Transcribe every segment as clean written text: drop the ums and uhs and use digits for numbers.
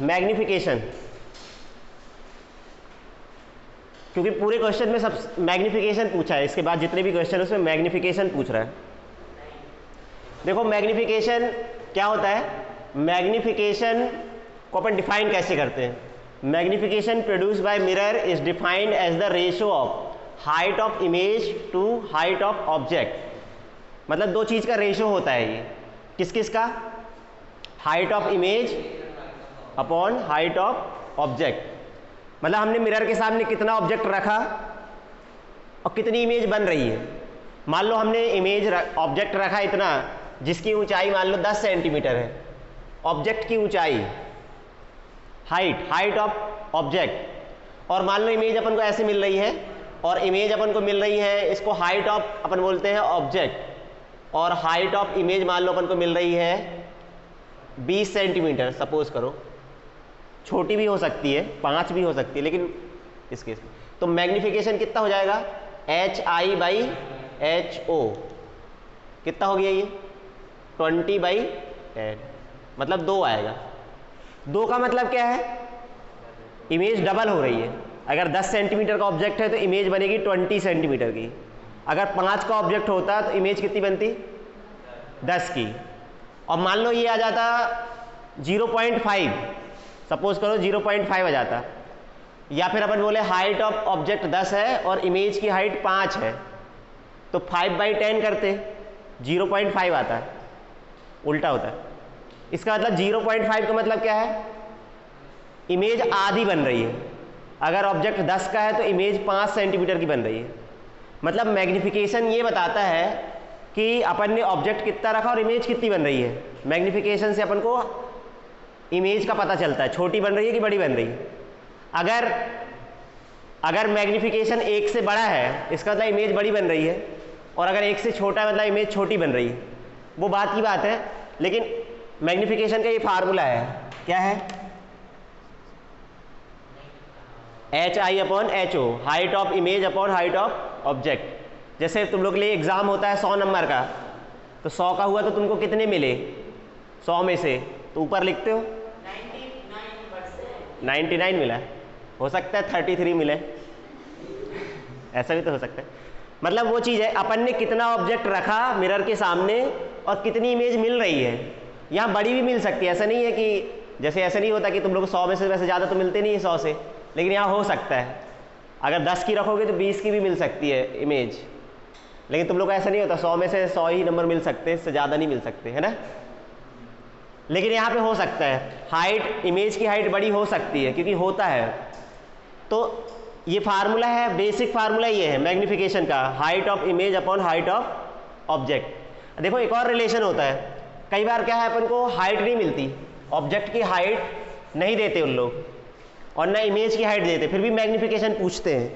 Magnification, क्योंकि पूरे question में सब मैग्निफिकेशन पूछा है, इसके बाद जितने भी क्वेश्चन है उसमें मैग्निफिकेशन पूछ रहा है। देखो मैग्निफिकेशन क्या होता है, मैग्निफिकेशन को अपन डिफाइन कैसे करते हैं। Magnification produce by mirror is defined as the ratio of height of image to height of object. मतलब दो चीज का रेशियो होता है ये, किस किस का, height of image upon height of object. मतलब हमने मिरर के सामने कितना ऑब्जेक्ट रखा और कितनी इमेज बन रही है। मान लो हमने इमेज ऑब्जेक्ट रखा इतना जिसकी ऊंचाई मान लो 10 सेंटीमीटर है, ऑब्जेक्ट की ऊंचाई, हाइट ऑफ ऑब्जेक्ट, और मान लो इमेज अपन को ऐसे मिल रही है और इमेज अपन को मिल रही है, इसको हाइट ऑफ अपन बोलते हैं ऑब्जेक्ट, और हाइट ऑफ इमेज मान लो अपन को मिल रही है 20 सेंटीमीटर सपोज करो, छोटी भी हो सकती है 5 भी हो सकती है, लेकिन इस केस में तो मैग्निफिकेशन कितना हो जाएगा, HI/HO कितना हो गया ये 20/10, मतलब 2 आएगा। 2 का मतलब क्या है, इमेज डबल हो रही है। अगर 10 सेंटीमीटर का ऑब्जेक्ट है तो इमेज बनेगी 20 सेंटीमीटर की, अगर 5 का ऑब्जेक्ट होता तो इमेज कितनी बनती 10 की। और मान लो ये आ जाता 0.5, सपोज करो 0.5 आ जाता, या फिर अपन बोले हाइट ऑफ ऑब्जेक्ट 10 है और इमेज की हाइट 5 है, तो 5/10 करते 0.5 आता है, उल्टा होता है। इसका मतलब 0.5 का मतलब क्या है, इमेज आधी बन रही है। अगर ऑब्जेक्ट 10 का है तो इमेज 5 सेंटीमीटर की बन रही है। मतलब मैग्निफिकेशन ये बताता है कि अपन ने ऑब्जेक्ट कितना रखा और इमेज कितनी बन रही है। मैग्निफिकेशन से अपन को इमेज का पता चलता है, छोटी बन रही है कि बड़ी बन रही है। अगर मैग्निफिकेशन 1 से बड़ा है इसका मतलब इमेज बड़ी बन रही है, और अगर 1 से छोटा है मतलब इमेज छोटी बन रही है। वो बात की बात है, लेकिन मैग्निफिकेशन का ये फार्मूला है, क्या है, HI/HO, height of image upon height of object. जैसे तुम लोग के लिए एग्जाम होता है 100 नंबर का, तो 100 का हुआ तो तुमको कितने मिले 100 में से, तो ऊपर लिखते हो 99 मिला, हो सकता है 33 मिले, ऐसा भी तो हो सकता है। मतलब वो चीज़ है, अपन ने कितना ऑब्जेक्ट रखा मिरर के सामने और कितनी इमेज मिल रही है। यहाँ बड़ी भी मिल सकती है, ऐसा नहीं है कि जैसे ऐसा नहीं होता कि तुम लोग 100 में से वैसे ज़्यादा तो मिलते नहीं है 100 से, लेकिन यहाँ हो सकता है अगर 10 की रखोगे तो 20 की भी मिल सकती है इमेज, लेकिन तुम लोग को ऐसा नहीं होता 100 में से 100 ही नंबर मिल सकते, इससे ज़्यादा नहीं मिल सकते, है ना। लेकिन यहाँ पे हो सकता है हाइट, इमेज की हाइट बड़ी हो सकती है, क्योंकि होता है। तो ये फार्मूला है, बेसिक फार्मूला ये है मैग्निफिकेशन का, height of image upon height of object. देखो एक और रिलेशन होता है, कई बार क्या है अपन को हाइट नहीं मिलती, ऑब्जेक्ट की हाइट नहीं देते उन लोग और ना इमेज की हाइट देते, फिर भी मैग्निफिकेशन पूछते हैं।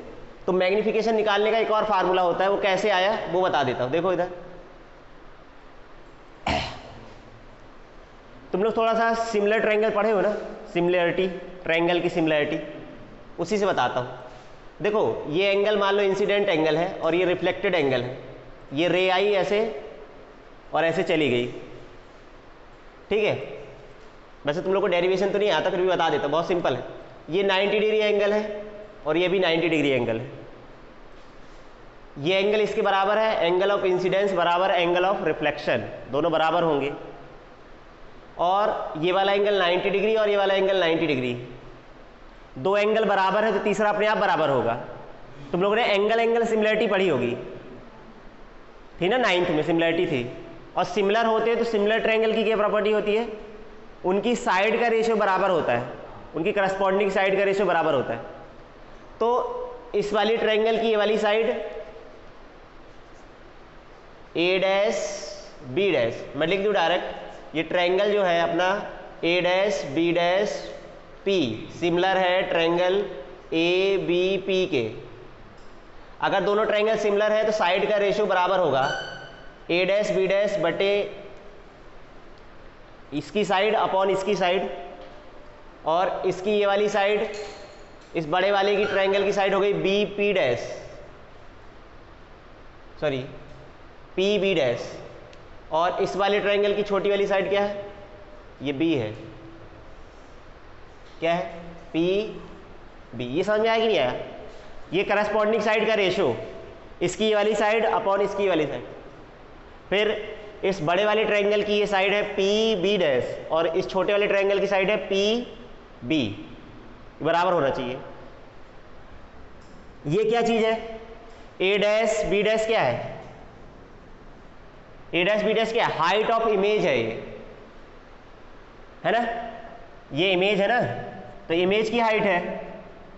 तो मैग्निफिकेशन निकालने का एक और फार्मूला होता है, वो कैसे आया वो बता देता हूँ। देखो इधर तुम लोग थोड़ा सा सिमिलर ट्रायंगल पढ़े हो ना, सिमिलरिटी, ट्रायंगल की सिमिलरिटी, उसी से बताता हूँ। देखो ये एंगल मान लो इंसिडेंट एंगल है और ये रिफ्लेक्टेड एंगल है, ये रे आई ऐसे और ऐसे चली गई, ठीक है। वैसे तुम लोग को डेरिवेशन तो नहीं आता, फिर भी बता देता, बहुत सिंपल है। ये 90 डिग्री एंगल है और ये भी 90 डिग्री एंगल है। ये एंगल इसके बराबर है, एंगल ऑफ इंसिडेंस बराबर एंगल ऑफ रिफ्लेक्शन, दोनों बराबर होंगे। और ये वाला एंगल 90 डिग्री और ये वाला एंगल 90 डिग्री, दो एंगल बराबर है तो तीसरा अपने आप बराबर होगा। तुम लोगों ने एंगल सिमिलरिटी पढ़ी होगी, थी ना 9th में सिमिलरिटी थी। और सिमिलर होते हैं तो सिमिलर ट्रायंगल की क्या प्रॉपर्टी होती है, उनकी साइड का रेशियो बराबर होता है, उनकी करस्पॉन्डिंग साइड का रेशियो बराबर होता है। तो इस वाली ट्रायंगल की ये वाली side A dash B dash, मैं लिख दूँ डायरेक्ट, ये ट्रायंगल जो है अपना A dash B dash P similar है ट्रायंगल ABP के। अगर दोनों ट्रायंगल सिमिलर है तो साइड का रेशियो बराबर होगा A डैश B डैश बटे इसकी साइड अपॉन इसकी साइड, और इसकी ये वाली साइड इस बड़े वाले की ट्रायंगल की साइड हो गई BP dash, sorry PB dash, और इस वाले ट्रायंगल की छोटी वाली साइड क्या है, ये B है। क्या है, पी बी। ये समझ में आया कि नहीं आया? ये करस्पॉन्डिंग साइड का रेशो, इसकी वाली साइड अपॉन इसकी वाली साइड। फिर इस बड़े वाले ट्रायंगल की ये साइड है पी बी डैश और इस छोटे वाले ट्रायंगल की साइड है पी बी, बराबर होना चाहिए। ये क्या चीज है, ए डैश बी डैश क्या है, ए डैश बी डैश क्या है, हाइट ऑफ इमेज है ये, है ना? ये इमेज है ना, तो इमेज की हाइट है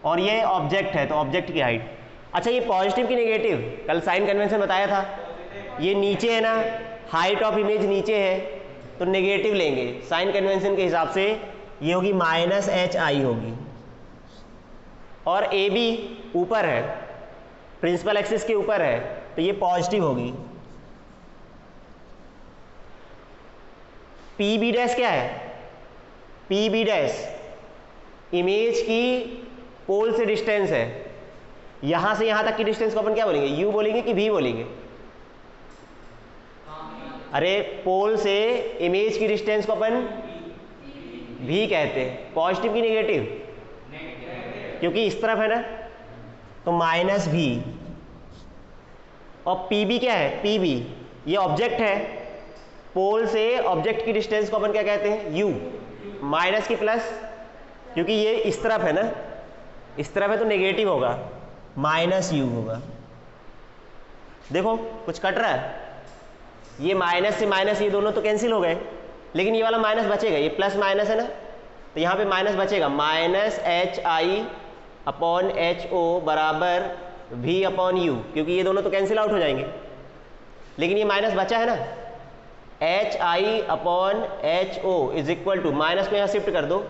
और ये ऑब्जेक्ट है तो ऑब्जेक्ट की हाइट। अच्छा ये पॉजिटिव की नेगेटिव, कल साइन कन्वेंशन बताया था, ये नीचे है ना, हाइट ऑफ इमेज नीचे है तो नेगेटिव लेंगे साइन कन्वेंशन के हिसाब से, ये होगी माइनस एच आई होगी। और ए बी ऊपर है, प्रिंसिपल एक्सिस के ऊपर है तो ये पॉजिटिव होगी। पी बी डैश क्या है, पी बी डैश इमेज की पोल से डिस्टेंस है, यहां से यहां तक की डिस्टेंस को अपन क्या बोलेंगे, यू बोलेंगे कि भी बोलेंगे? अरे पोल से इमेज की डिस्टेंस को अपन भी कहते हैं। पॉजिटिव की नेगेटिव, क्योंकि इस तरफ है ना तो माइनस भी। और पी बी क्या है, पी बी ये ऑब्जेक्ट है, पोल से ऑब्जेक्ट की डिस्टेंस को अपन क्या कहते हैं, यू। माइनस की प्लस, क्योंकि ये इस तरफ है ना, इस तरफ है तो नेगेटिव होगा, माइनस यू होगा। देखो कुछ कट रहा है, ये माइनस से माइनस ये दोनों तो कैंसिल हो गए, लेकिन ये वाला माइनस बचेगा, ये प्लस माइनस है ना तो यहाँ पे माइनस बचेगा, minus H I upon H O बराबर वी अपॉन यू, क्योंकि ये दोनों तो कैंसिल आउट हो जाएंगे, लेकिन ये माइनस बचा है ना, H I upon H O is equal to, minus को यहाँ शिफ्ट कर दो,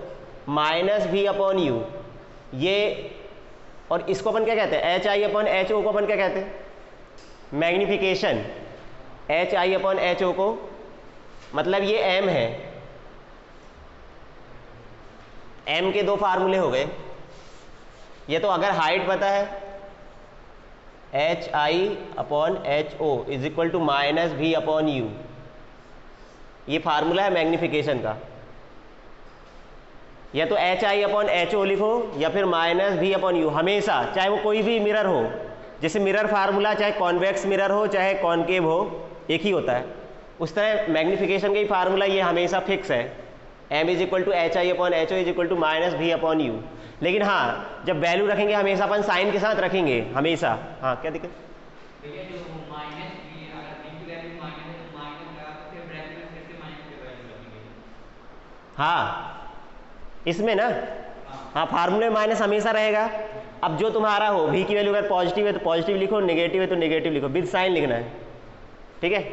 माइनस वी अपॉन यू। ये और इसको अपन क्या कहते हैं, H I upon H O को अपन क्या कहते हैं, magnification. H I upon H O को मतलब ये एम है, एम के दो फार्मूले हो गए। ये तो अगर हाइट पता है H I upon H O is equal to minus V upon U, ये फार्मूला है मैग्निफिकेशन का। या तो H I upon H O लिखो या फिर माइनस वी अपॉन यू, हमेशा चाहे वो कोई भी मिरर हो, जैसे मिरर फार्मूला चाहे कॉन्वेक्स मिरर हो चाहे कॉनकेव हो एक ही होता है, उस तरह मैग्निफिकेशन का ही फार्मूला ये हमेशा फिक्स है, M is equal to H I upon H O is equal to minus V upon U. लेकिन हाँ जब वैल्यू रखेंगे हमेशा अपन साइन के साथ रखेंगे हमेशा। हाँ क्या दिक्कत, हाँ इसमें ना, हाँ फार्मूले में माइनस हमेशा रहेगा। अब जो तुम्हारा हो, भी की वैल्यू अगर पॉजिटिव है तो पॉजिटिव लिखो, नेगेटिव है तो नेगेटिव लिखो, विद साइन लिखना है, ठीक है?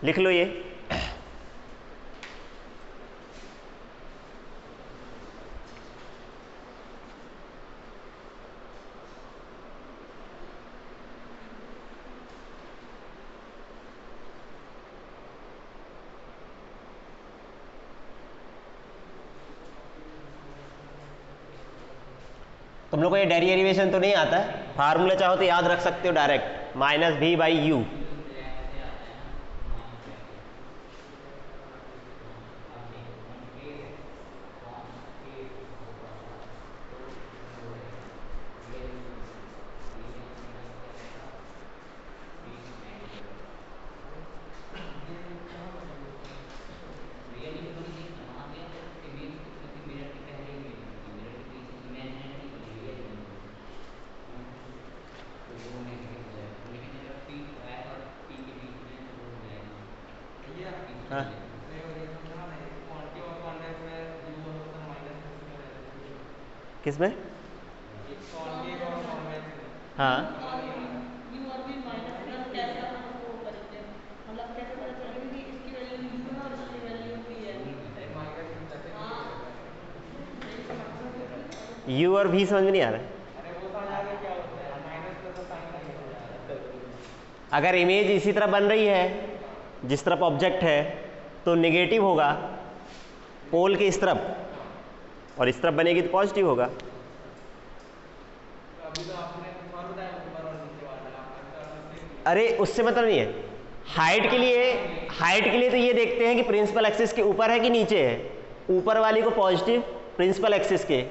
लिख लो ये। तुम लोग को ये डेरिवेशन तो नहीं आता है, फार्मूला चाहो तो याद रख सकते हो डायरेक्ट, माइनस भी बाई यू। किसमें? हाँ यू और भी समझ में नहीं आ रहा है। अगर इमेज इसी तरह बन रही है जिस तरफ ऑब्जेक्ट है तो नेगेटिव होगा पोल के इस तरफ, और इस तरफ बनेगी तो पॉजिटिव होगा। अरे उससे मतलब नहीं है, हाइट के लिए तो ये देखते हैं कि प्रिंसिपल एक्सिस के ऊपर है कि नीचे है, ऊपर वाली को पॉजिटिव प्रिंसिपल एक्सिस के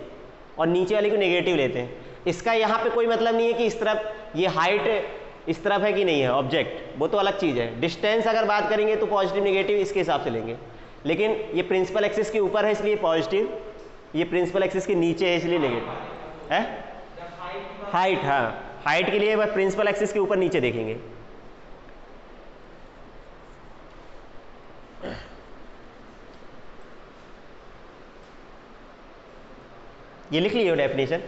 और नीचे वाले को नेगेटिव लेते हैं। इसका यहाँ पे कोई मतलब नहीं है कि इस तरफ ये हाइट इस तरफ है कि नहीं है ऑब्जेक्ट, वो तो अलग चीज़ है। डिस्टेंस अगर बात करेंगे तो पॉजिटिव नेगेटिव इसके हिसाब से लेंगे, लेकिन ये प्रिंसिपल एक्सिस के ऊपर है इसलिए पॉजिटिव, ये प्रिंसिपल एक्सिस के नीचे है इसलिए नेगेटिव है। हाइट, हाँ हाइट के लिए बस प्रिंसिपल एक्सिस के ऊपर नीचे देखेंगे। ये लिख लिए हो डेफिनेशन।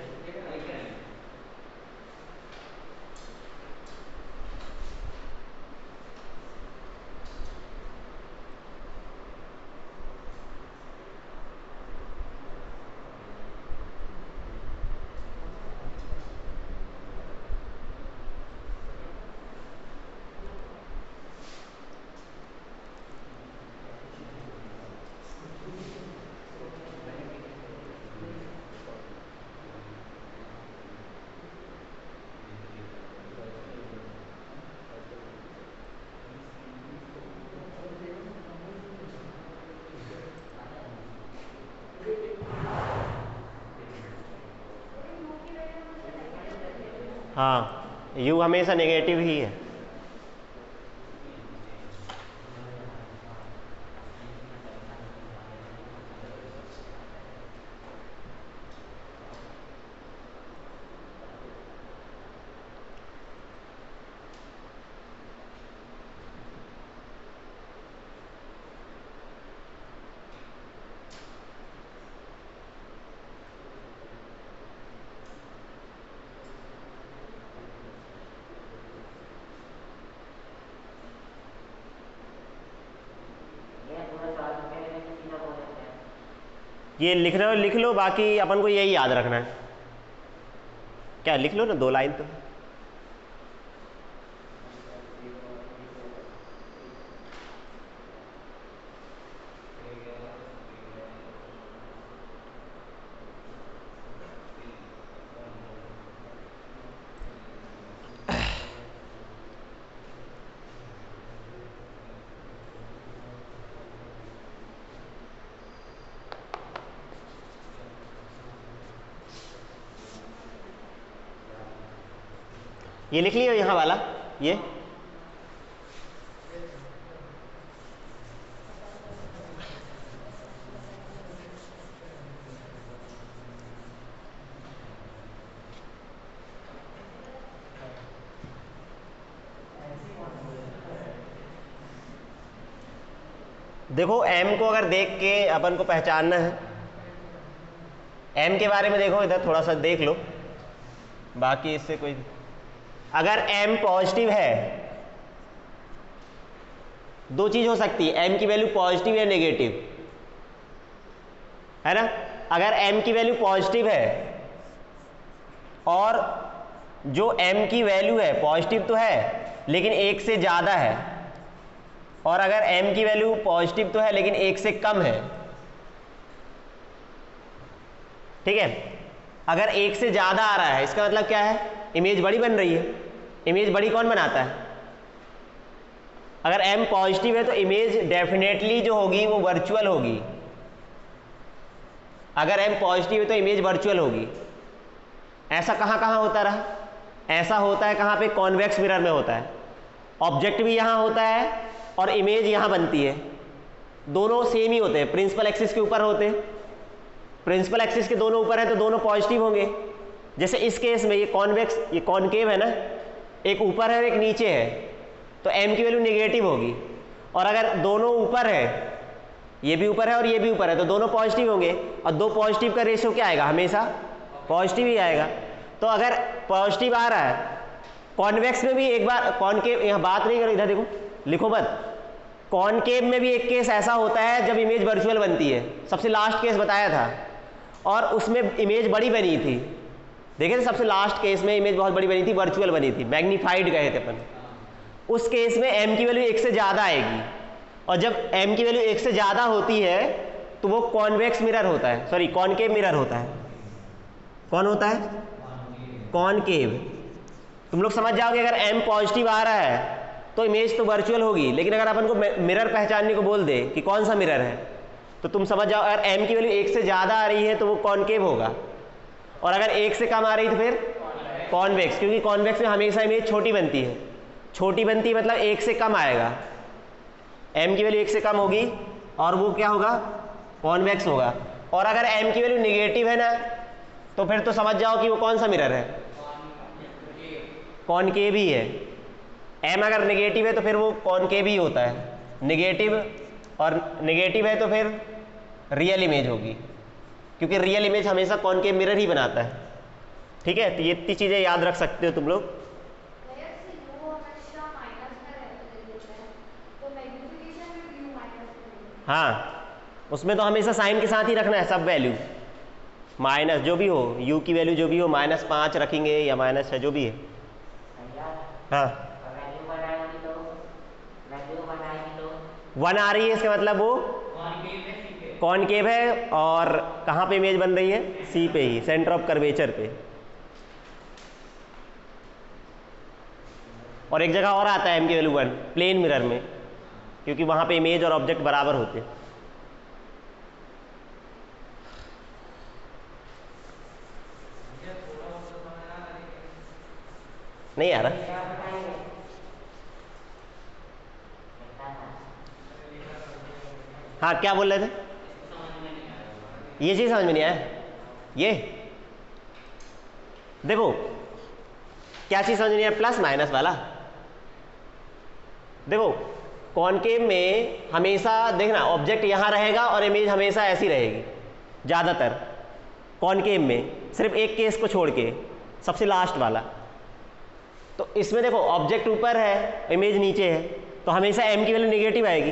हाँ u हमेशा नेगेटिव ही है। ये लिख रहे हो लिख लो, बाकी अपन को यही याद रखना है। क्या लिख लो ना, 2 लाइन तो। ये लिख लियो यहाँ वाला, ये देखो m को अगर देख के अपन को पहचानना है, m के बारे में देखो इधर थोड़ा सा देख लो, बाकी इससे कोई, अगर m पॉजिटिव है, 2 चीज हो सकती है, m की वैल्यू पॉजिटिव या नेगेटिव, है ना। अगर m की वैल्यू पॉजिटिव है और जो m की वैल्यू है पॉजिटिव तो है लेकिन 1 से ज़्यादा है, और अगर m की वैल्यू पॉजिटिव तो है लेकिन 1 से कम है, ठीक है। अगर 1 से ज़्यादा आ रहा है इसका मतलब क्या है, इमेज बड़ी बन रही है। इमेज बड़ी कौन बनाता है, अगर m पॉजिटिव है तो इमेज डेफिनेटली जो होगी वो वर्चुअल होगी। अगर m पॉजिटिव है तो इमेज वर्चुअल होगी। ऐसा कहाँ कहाँ होता रहा, ऐसा होता है कहाँ पे, कॉन्वेक्स मिरर में होता है। ऑब्जेक्ट भी यहाँ होता है और इमेज यहाँ बनती है, दोनों सेम ही होते हैं, प्रिंसिपल एक्सिस के ऊपर होते हैं। प्रिंसिपल एक्सिस के दोनों ऊपर है तो दोनों पॉजिटिव होंगे। जैसे इस केस में ये कॉन्वेक्स, ये कॉनकेव है ना, एक ऊपर है और एक नीचे है, तो m की वैल्यू नेगेटिव होगी। और अगर दोनों ऊपर है, ये भी ऊपर है और ये भी ऊपर है, तो दोनों पॉजिटिव होंगे, और 2 पॉजिटिव का रेशियो क्या आएगा, हमेशा पॉजिटिव ही आएगा। तो अगर पॉजिटिव आ रहा है कॉन्वेक्स में भी, एक बार कॉनकेव, यहाँ बात नहीं करो, इधर देखो, लिखो मत। कॉनकेव में भी एक केस ऐसा होता है जब इमेज वर्चुअल बनती है, सबसे लास्ट केस बताया था, और उसमें इमेज बड़ी बनी थी। देखे थे सबसे लास्ट केस में इमेज बहुत बड़ी बनी थी, वर्चुअल बनी थी, मैग्नीफाइड कहे थे अपन। उस केस में m की वैल्यू 1 से ज़्यादा आएगी, और जब m की वैल्यू 1 से ज़्यादा होती है तो वो कॉन्वेक्स मिरर होता है, सॉरी कॉनकेव मिरर होता है। कौन होता है, कॉनकेव। तुम लोग समझ जाओगे अगर m पॉजिटिव आ रहा है तो इमेज तो वर्चुअल होगी, लेकिन अगर अपन को मिरर पहचानने को बोल दे कि कौन सा मिरर है, तो तुम समझ जाओ, अगर m की वैल्यू 1 से ज़्यादा आ रही है तो वो कॉनकेव होगा, और अगर 1 से कम आ रही तो फिर कॉन्वेक्स, क्योंकि कॉन्वेक्स में हमेशा इमेज छोटी बनती है। छोटी बनती है मतलब 1 से कम आएगा, m की वैल्यू 1 से कम होगी और वो क्या होगा, कॉन्वेक्स होगा। और अगर m की वैल्यू निगेटिव है ना, तो फिर तो समझ जाओ कि वो कौन सा मिरर है, कॉनकेव ही है। m अगर निगेटिव है तो फिर वो कॉनकेव ही होता है, निगेटिव और निगेटिव है तो फिर रियल इमेज होगी, क्योंकि रियल इमेज हमेशा कॉनकेव मिरर ही बनाता है। ठीक है, तो ये इतनी चीज़ें याद रख सकते हो तुम लोग। हाँ, उसमें तो हमेशा साइन के साथ ही रखना है सब वैल्यू, माइनस जो भी हो, u की वैल्यू जो भी हो, -5 रखेंगे या -6 जो भी है। हाँ, 1 आ रही है, इसका मतलब वो कॉनकेव है, और कहाँ पे इमेज बन रही है, C पे ही, सेंटर ऑफ कर्वेचर पे। और एक जगह और आता है m की वैल्यू 1, प्लेन मिरर में, क्योंकि वहाँ पे इमेज और ऑब्जेक्ट बराबर होते हैं। नहीं आ रहा? हाँ, क्या बोल रहे थे? ये चीज समझ में नहीं आया। ये देखो, क्या चीज समझ में नहीं आया, प्लस माइनस वाला। देखो, कॉनकेव में हमेशा देखना, ऑब्जेक्ट यहां रहेगा और इमेज हमेशा ऐसी रहेगी ज्यादातर, कॉनकेव में सिर्फ एक केस को छोड़ के, सबसे लास्ट वाला। तो इसमें देखो, ऑब्जेक्ट ऊपर है, इमेज नीचे है, तो हमेशा m की वैल्यू निगेटिव आएगी।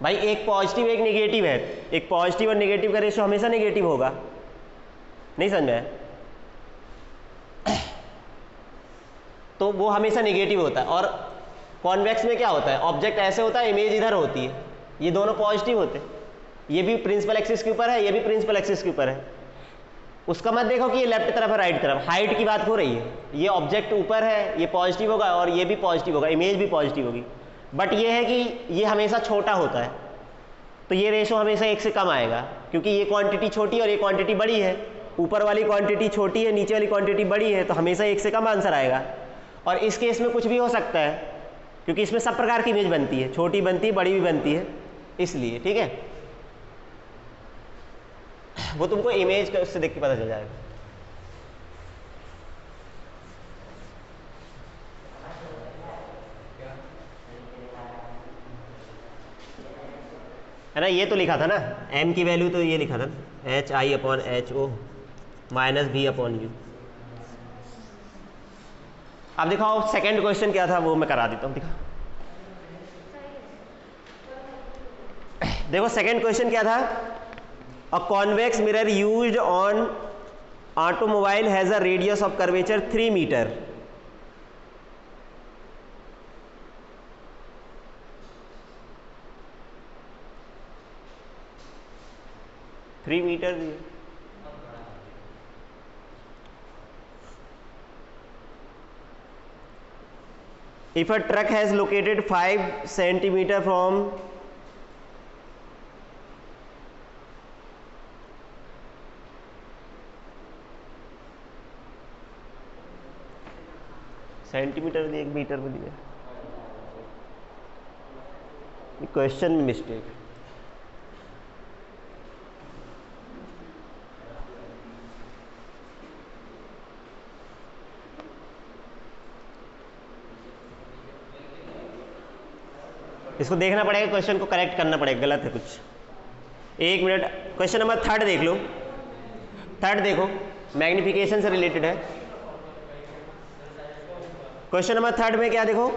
भाई एक पॉजिटिव एक निगेटिव है, एक पॉजिटिव और निगेटिव का रेशियो हमेशा निगेटिव होगा। नहीं समझ में? तो वो हमेशा निगेटिव होता है। और कॉन्वेक्स में क्या होता है, ऑब्जेक्ट ऐसे होता है, इमेज इधर होती है, ये दोनों पॉजिटिव होते हैं, ये भी प्रिंसिपल एक्सिस के ऊपर है, ये भी प्रिंसिपल एक्सिस के ऊपर है। उसका मत देखो कि ये लेफ्ट तरफ है राइट तरफ, हाइट की बात हो रही है। ये ऑब्जेक्ट ऊपर है, ये पॉजिटिव होगा और ये भी पॉजिटिव होगा, इमेज भी पॉजिटिव होगी। बट ये है कि ये हमेशा छोटा होता है, तो ये रेशो हमेशा 1 से कम आएगा, क्योंकि ये क्वांटिटी छोटी और ये क्वांटिटी बड़ी है। ऊपर वाली क्वांटिटी छोटी है, नीचे वाली क्वांटिटी बड़ी है, तो हमेशा 1 से कम आंसर आएगा। और इस केस में कुछ भी हो सकता है, क्योंकि इसमें सब प्रकार की इमेज बनती है, छोटी बनती है, बड़ी भी बनती है, इसलिए। ठीक है, वो तुमको इमेज का उससे देख के पता चल जाएगा। है ना, ये तो लिखा था ना, m की वैल्यू तो ये लिखा था, HI/HO -V/U। अब दिखाओ सेकंड क्वेश्चन क्या था, वो मैं करा देता हूँ। दिखा, देखो सेकंड क्वेश्चन क्या था, a convex mirror used on automobile has a radius of curvature 3 metre. If a truck has located 5 centimeter from centimetre में 1 मीटर में दिया, क्वेश्चन में मिस्टेक। इसको देखना पड़ेगा, क्वेश्चन को करेक्ट करना पड़ेगा, गलत है कुछ। 1 मिनट, क्वेश्चन नंबर 3 देख लो। 3 देखो, मैग्निफिकेशन से रिलेटेड है। क्वेश्चन नंबर 3 में क्या देखो,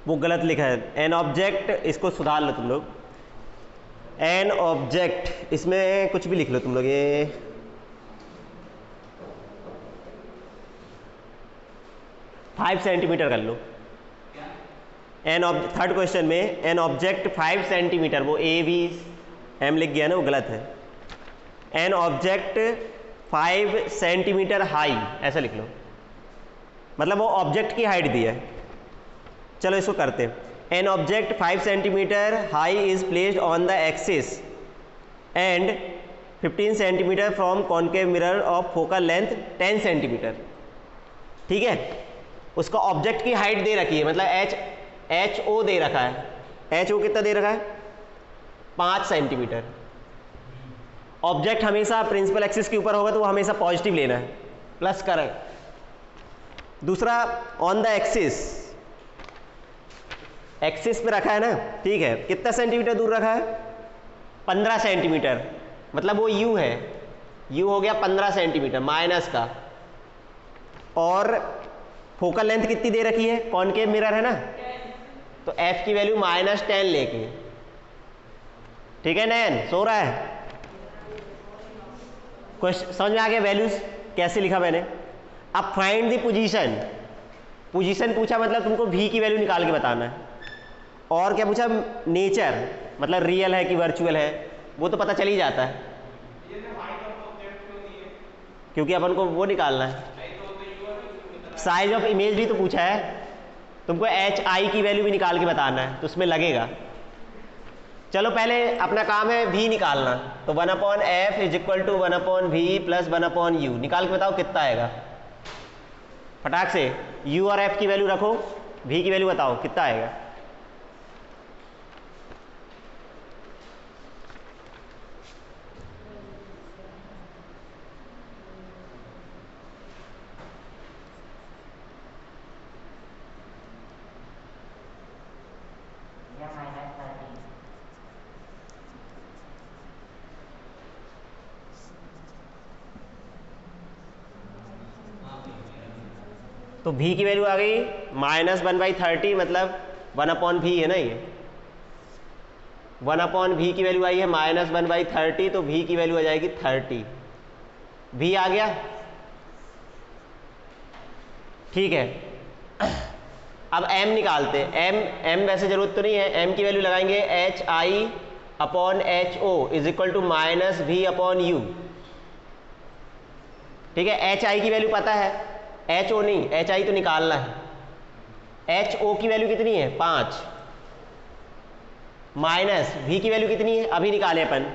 वो गलत लिखा है। एन ऑब्जेक्ट, इसको सुधार लो तुम लोग। एन ऑब्जेक्ट, इसमें कुछ भी लिख लो तुम लोग, ये फाइव सेंटीमीटर कर लो। थर्ड क्वेश्चन में एन ऑब्जेक्ट 5 सेंटीमीटर, वो ए बी एम लिख गया ना, वो गलत है। एन ऑब्जेक्ट 5 सेंटीमीटर हाई, ऐसा लिख लो, मतलब वो ऑब्जेक्ट की हाइट दी है। चलो इसको करते हैं। An object 5 centimetre high is placed on the axis and 15 centimetre from concave mirror of focal length 10 centimetre. ठीक है, उसका ऑब्जेक्ट की हाइट दे रखी है, मतलब एच ओ दे रखा है। एच ओ कितना दे रखा है? 5 सेंटीमीटर। ऑब्जेक्ट हमेशा प्रिंसिपल एक्सिस के ऊपर होगा तो वो हमेशा पॉजिटिव लेना है, प्लस करें। दूसरा, ऑन द एक्सिस, एक्सिस पे रखा है ना, ठीक है, कितना सेंटीमीटर दूर रखा है? 15 सेंटीमीटर, मतलब वो यू है, यू हो गया 15 सेंटीमीटर माइनस का। और फोकल लेंथ कितनी दे रखी है? कॉनकेव मिरर है ना, तो एफ की वैल्यू -10 लेके। ठीक है, नयन सो रहा है? क्वेश्चन समझ में आ गया? वैल्यूज कैसे लिखा मैंने। अब फाइंड द पोजीशन, पोजीशन पूछा मतलब तुमको भी की वैल्यू निकाल के बताना है। और क्या पूछा? नेचर, मतलब रियल है कि वर्चुअल है, वो तो पता चल ही जाता है, क्योंकि अपन को वो निकालना है। साइज ऑफ इमेज भी तो पूछा है, तुमको एच आई की वैल्यू भी निकाल के बताना है, तो उसमें लगेगा। चलो पहले अपना काम है भी निकालना, तो 1/f is equal to 1/v plus 1/u। निकाल के बताओ कितना आएगा फटाक से। u और f की वैल्यू रखो, v की वैल्यू बताओ कितना आएगा। तो v की वैल्यू आ गई -1/30, मतलब 1/v है ना, ये 1/v की वैल्यू आई है -1/30, तो v की वैल्यू आ जाएगी 30। v आ गया, ठीक है। अब m निकालते हैं। m वैसे जरूरत तो नहीं है, m की वैल्यू लगाएंगे HI/HO is equal to -V/U। ठीक है, HI की वैल्यू पता है, HO नहीं, HI तो निकालना है। HO की वैल्यू कितनी है? 5, माइनस V की वैल्यू कितनी है? अभी निकाले अपन,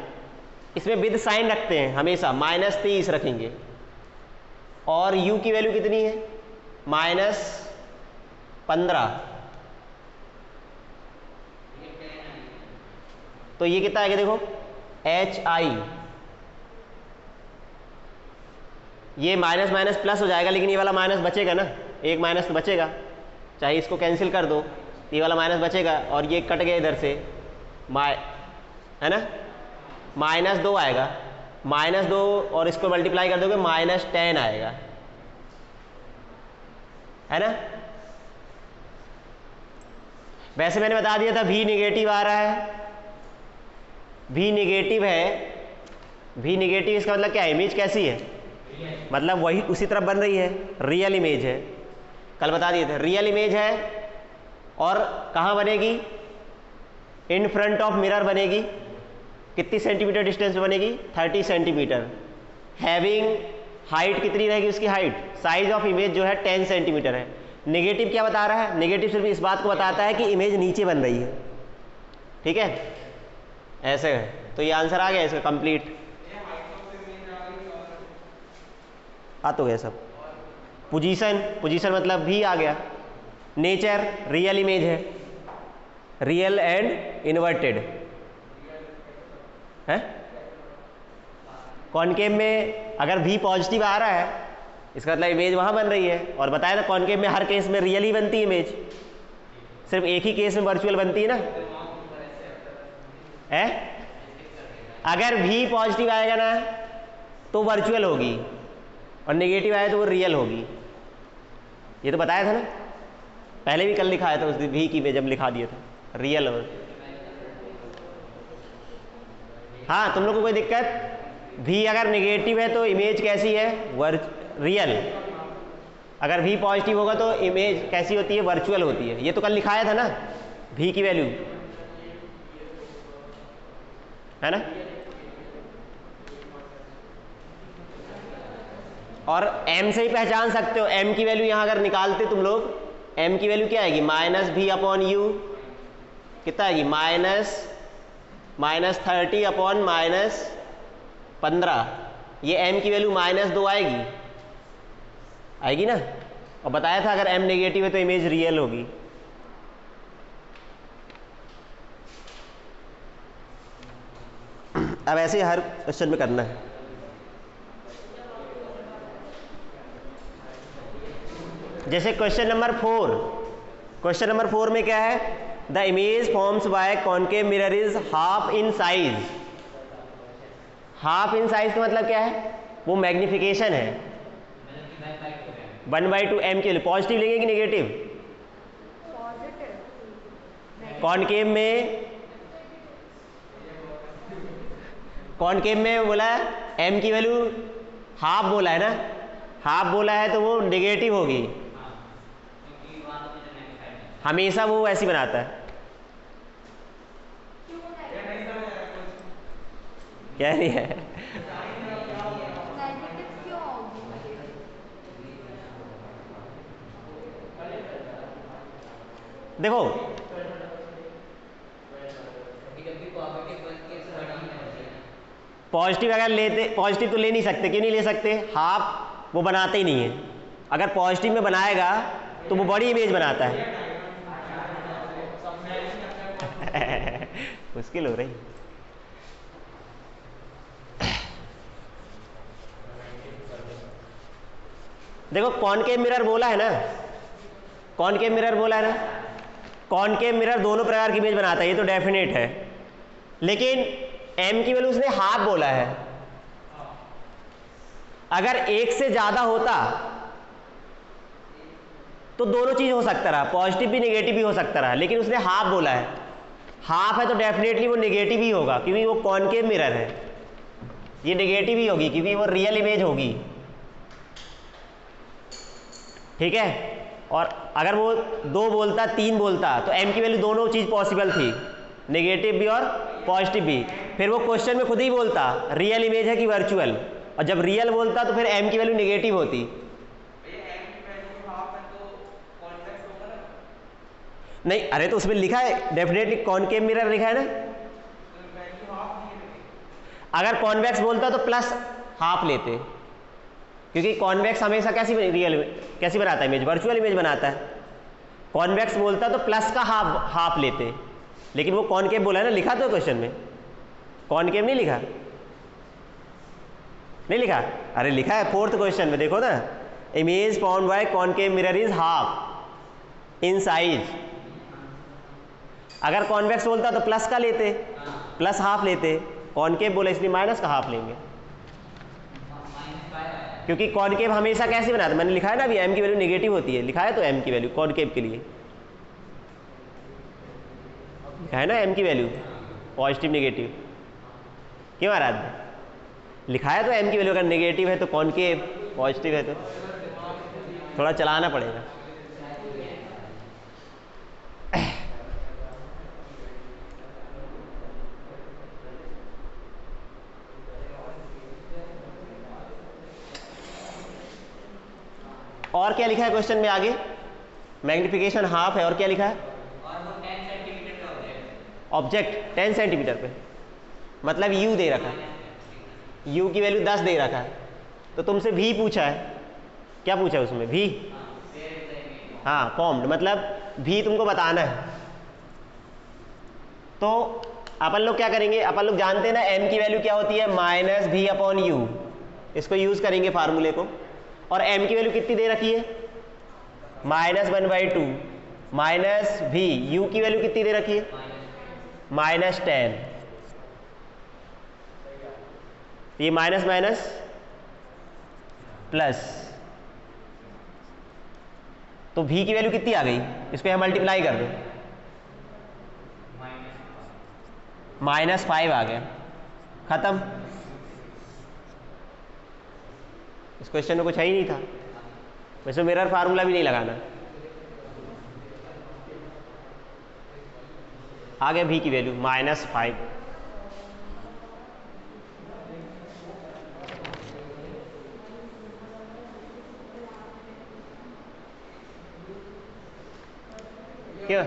इसमें विद साइन रखते हैं हमेशा, -30 रखेंगे। और U की वैल्यू कितनी है? -15। तो ये कितना आएगा देखो, HI, ये माइनस माइनस प्लस हो जाएगा, लेकिन ये वाला माइनस बचेगा ना, एक माइनस तो बचेगा, चाहे इसको कैंसिल कर दो, ये वाला माइनस बचेगा और ये कट गया इधर से, है ना, -2 आएगा, -2 और इसको मल्टीप्लाई कर दोगे -10 आएगा, है ना। वैसे मैंने बता दिया था V निगेटिव आ रहा है, V निगेटिव है, V निगेटिव इसका मतलब क्या है? इमेज कैसी है? मतलब वही उसी तरफ बन रही है, रियल इमेज है। कल बता दिए थे रियल इमेज है, और कहाँ बनेगी? इन फ्रंट ऑफ मिरर बनेगी। कितनी सेंटीमीटर डिस्टेंस पे बनेगी? 30 सेंटीमीटर। हैविंग हाइट कितनी रहेगी उसकी हाइट? साइज ऑफ इमेज जो है 10 सेंटीमीटर है। नेगेटिव क्या बता रहा है? नेगेटिव सिर्फ इस बात को बताता है कि इमेज नीचे बन रही है। ठीक है, ऐसे है। तो ये आंसर आ गया इसका कंप्लीट। आ तो गया सब। पोजीशन, पोजीशन मतलब भी आ गया। नेचर रियल इमेज है, रियल एंड इन्वर्टेड है। कॉनकेव में अगर भी पॉजिटिव आ रहा है इसका मतलब इमेज वहां बन रही है, और बताया था कॉनकेव में हर केस में रियल ही बनती है इमेज, सिर्फ एक ही केस में वर्चुअल बनती है ना, है। अगर भी पॉजिटिव आएगा ना तो वर्चुअल होगी, और नेगेटिव आए तो वो रियल होगी। ये तो बताया था ना। पहले भी कल लिखाया था उस दिन भी की में जब लिखा दिया था रियल और हाँ तुम लोग को कोई दिक्कत? भी अगर नेगेटिव है तो इमेज कैसी है? रियल। अगर भी पॉजिटिव होगा तो इमेज कैसी होती है? वर्चुअल होती है। ये तो कल लिखाया था ना भी की वैल्यू, है ना? और m से ही पहचान सकते हो। m की वैल्यू यहां अगर निकालते तुम लोग, m की वैल्यू क्या आएगी? माइनस भी अपॉन यू कितना आएगी? -30 अपॉन -15। ये m की वैल्यू -2 आएगी, आएगी ना? और बताया था अगर m नेगेटिव है तो इमेज रियल होगी। अब ऐसे ही हर क्वेश्चन में करना है। जैसे क्वेश्चन नंबर 4, क्वेश्चन नंबर 4 में क्या है? The image forms by concave mirror is half in size. Half in size का मतलब क्या है? वो मैग्निफिकेशन है 1/2 m के लिए। पॉजिटिव लेंगे कि नेगेटिव? कॉनकेव में बोला m की वैल्यू हाफ बोला है ना, हाफ बोला है तो वो नेगेटिव होगी हमेशा, वो ऐसी बनाता है। क्या नहीं है? देखो पॉजिटिव अगर लेते, पॉजिटिव तो ले नहीं सकते। क्यों नहीं ले सकते? हाफ वो बनाते ही नहीं है। अगर पॉजिटिव में बनाएगा तो वो बड़ी इमेज बनाता है। मुश्किल हो रही। देखो कॉनकेव मिरर बोला है ना, कॉनकेव मिरर बोला है ना, कॉनकेव मिरर दोनों प्रकार की इमेज बनाता है, ये तो डेफिनेट है। लेकिन m की वैल्यू उसने हाफ बोला है। अगर एक से ज्यादा होता तो दोनों चीज हो सकता रहा, पॉजिटिव भी नेगेटिव भी हो सकता रहा, लेकिन उसने हाफ बोला है। हाफ है तो डेफिनेटली वो नेगेटिव ही होगा, क्योंकि वो कॉनकेव मिरर है। ये नेगेटिव ही होगी क्योंकि वो रियल इमेज होगी, ठीक है? और अगर वो 2 बोलता 3 बोलता तो m की वैल्यू दोनों चीज पॉसिबल थी, नेगेटिव भी और पॉजिटिव भी। फिर वो क्वेश्चन में खुद ही बोलता रियल इमेज है कि वर्चुअल, और जब रियल बोलता तो फिर m की वैल्यू नेगेटिव होती। नहीं, अरे तो उसमें लिखा है डेफिनेटली कॉनकेव मिरर लिखा है ना। अगर कॉन्वेक्स बोलता तो प्लस हाफ लेते, क्योंकि कॉन्वेक्स हमेशा कैसी बनाता है इमेज? वर्चुअल इमेज बनाता है। कॉन्वेक्स बोलता तो प्लस का हाफ लेते, लेकिन वो कॉनकेव बोला है ना, लिखा तो क्वेश्चन में। कॉनकेव नहीं लिखा? नहीं लिखा? अरे लिखा है 4th क्वेश्चन में, देखो ना, image formed by concave mirror is half in size. अगर कॉन्वेक्स बोलता तो प्लस का लेते, प्लस हाफ लेते। कॉनकेव बोला इसलिए माइनस का हाफ लेंगे, क्योंकि कॉनकेव हमेशा कैसे बनाता है? मैंने लिखा है ना अभी, m की वैल्यू नेगेटिव होती है, लिखा है तो m की वैल्यू कॉनकेव के लिए लिखा है ना, m की वैल्यू पॉजिटिव नेगेटिव। क्यों महाराज? लिखा है तो m की वैल्यू अगर नेगेटिव है तो कॉनकेव, पॉजिटिव है तो थोड़ा चलाना पड़ेगा। और क्या लिखा है क्वेश्चन में आगे? मैग्निफिकेशन हाफ है, और क्या लिखा है? ऑब्जेक्ट 10 सेंटीमीटर पे, मतलब u दे रखा है, u की वैल्यू 10 दे रखा है। तो तुमसे भी पूछा है, क्या पूछा है उसमें? भी, हाँ फॉर्म्ड, मतलब भी तुमको बताना है। तो अपन लोग क्या करेंगे? अपन लोग जानते हैं ना m की वैल्यू क्या होती है? -v/u। इसको यूज करेंगे फार्मूले को। और m की वैल्यू कितनी दे रखी है? -1/2 माइनस v। u की वैल्यू कितनी दे रखी है? -10। ये माइनस माइनस प्लस, तो v की वैल्यू कितनी आ गई, इसको यहाँ मल्टीप्लाई कर दो, -5 आ गया, खत्म। इस क्वेश्चन में कुछ है ही नहीं था, वैसे मिरर फार्मूला भी नहीं लगाना। आ गया v की वैल्यू -5। क्यों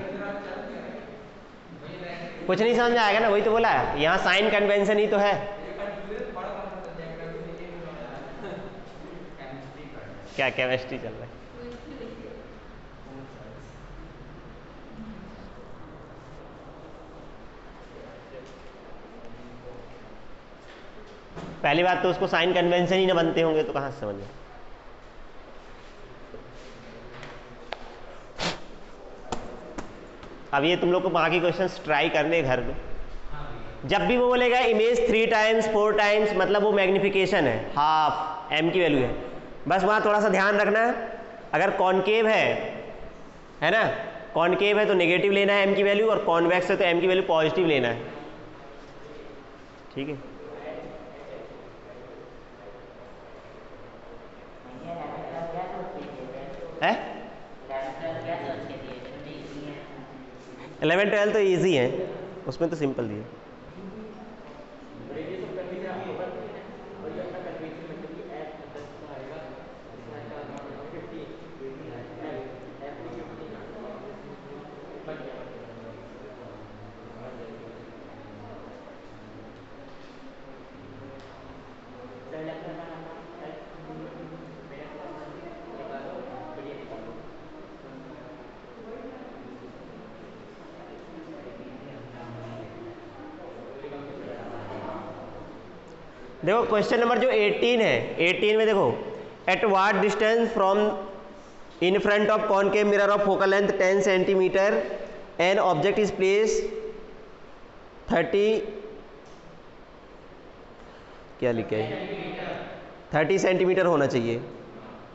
कुछ नहीं समझ में आएगा ना, वही तो बोला है, यहाँ साइन कन्वेंशन ही तो है। क्या केमिस्ट्री चल रहा है? पहली बात तो उसको साइन कन्वेंशन ही ना बनते होंगे तो कहाँ से समझे। अब ये तुम लोग को बाकी क्वेश्चंस ट्राई करने घर में, जब भी वो बोलेगा इमेज 3 टाइम्स 4 टाइम्स, मतलब वो मैग्निफिकेशन है, हाफ m की वैल्यू है। बस वहाँ थोड़ा सा ध्यान रखना है, अगर कॉनकेव है ना, कॉनकेव है तो नेगेटिव लेना है m की वैल्यू, और कॉन्वेक्स है तो m की वैल्यू पॉजिटिव लेना है, ठीक है। है 11 12 तो इजी है, उसमें तो सिंपल दिया। देखो क्वेश्चन नंबर जो 18 है, 18 में देखो, at what distance from in front of concave mirror of focal length 10 centimetre an object is place 30 क्या लिखा है 30 सेंटीमीटर होना चाहिए,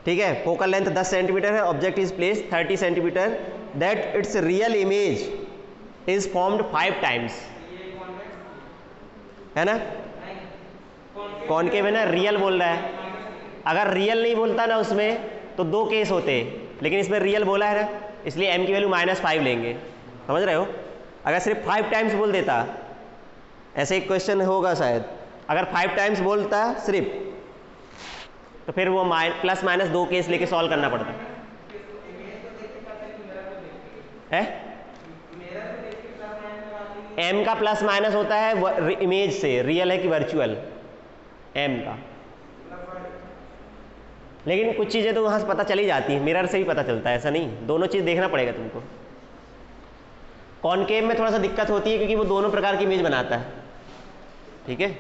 ठीक है। फोकल लेंथ 10 सेंटीमीटर है, object is place 30 centimetre, that it's real image is formed 5 times, है ना। कॉनकेव है ना, रियल बोल रहा है, अगर रियल नहीं बोलता ना उसमें तो 2 केस होते, लेकिन इसमें रियल बोला है ना, इसलिए m की वैल्यू -5 लेंगे, समझ रहे हो। अगर सिर्फ 5 टाइम्स बोल देता, ऐसे एक क्वेश्चन होगा शायद, अगर 5 टाइम्स बोलता सिर्फ, तो फिर वो ±2 केस लेके सॉल्व करना पड़ता है। m का प्लस माइनस होता है इमेज से, रियल है कि वर्चुअल, m का। लेकिन कुछ चीज़ें तो वहाँ से पता चली जाती है, मिरर से भी पता चलता है, ऐसा नहीं, दोनों चीज़ देखना पड़ेगा तुमको। कॉनकेव में थोड़ा सा दिक्कत होती है क्योंकि वो दोनों प्रकार की इमेज बनाता है, ठीक है।